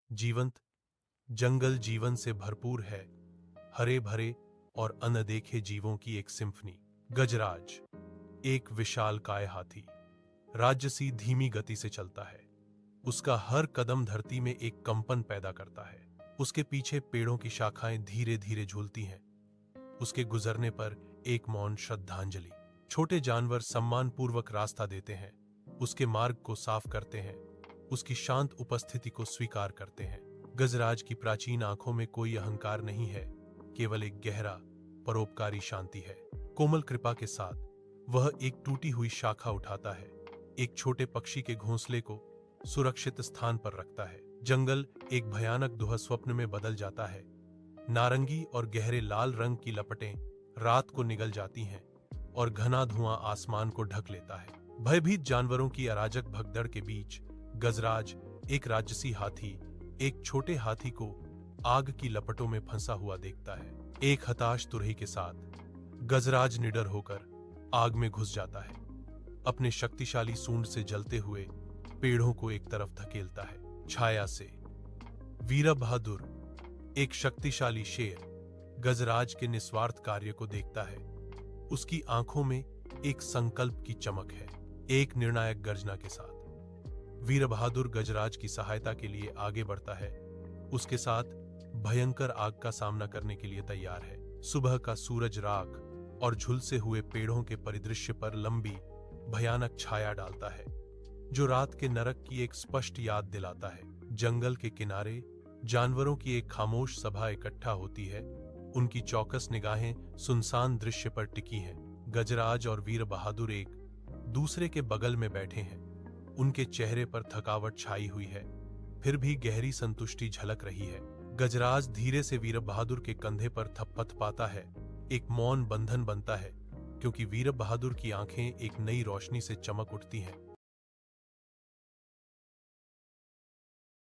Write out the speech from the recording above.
जीवंत जंगल जीवन से भरपूर है, हरे भरे और अनदेखे जीवों की एक सिम्फनी। गजराज एक विशालकाय हाथी, राजसी धीमी गति से चलता है। उसका हर कदम धरती में एक कंपन पैदा करता है। उसके पीछे पेड़ों की शाखाएं धीरे धीरे झूलती हैं। उसके गुजरने पर एक मौन श्रद्धांजलि। छोटे जानवर सम्मानपूर्वक रास्ता देते हैं, उसके मार्ग को साफ करते हैं, उसकी शांत उपस्थिति को स्वीकार करते हैं। गजराज की प्राचीन आंखों में कोई अहंकार नहीं है, केवल एक गहरा परोपकारी शांति है। कोमल कृपा के साथ वह एक टूटी हुई शाखा उठाता है, एक छोटे पक्षी के घोंसले को सुरक्षित स्थान पर रखता है। जंगल एक भयानक दुःस्वप्न में बदल जाता है। नारंगी और गहरे लाल रंग की लपटें रात को निगल जाती हैं और घना धुआं आसमान को ढक लेता है। भयभीत जानवरों की अराजक भगदड़ के बीच गजराज एक राजसी हाथी एक छोटे हाथी को आग की लपटों में फंसा हुआ देखता है। एक हताश तुरही के साथ गजराज निडर होकर आग में घुस जाता है, अपने शक्तिशाली सूंड से जलते हुए पेड़ों को एक तरफ धकेलता है। छाया से वीर बहादुर एक शक्तिशाली शेर गजराज के निस्वार्थ कार्य को देखता है। उसकी आंखों में एक संकल्प की चमक है। एक निर्णायक गर्जना के साथ वीर बहादुर गजराज की सहायता के लिए आगे बढ़ता है, उसके साथ भयंकर आग का सामना करने के लिए तैयार है। सुबह का सूरज राख और झुलसे हुए पेड़ों के परिदृश्य पर लंबी भयानक छाया डालता है, जो रात के नरक की एक स्पष्ट याद दिलाता है। जंगल के किनारे जानवरों की एक खामोश सभा इकट्ठा होती है, उनकी चौकस निगाहें सुनसान दृश्य पर टिकी हैं। गजराज और वीर बहादुर एक दूसरे के बगल में बैठे हैं, उनके चेहरे पर थकावट छाई हुई है, फिर भी गहरी संतुष्टि झलक रही है। गजराज धीरे से वीर बहादुर के कंधे पर थपथपाता है। एक मौन बंधन बनता है, क्योंकि वीर बहादुर की आंखें एक नई रोशनी से चमक उठती हैं।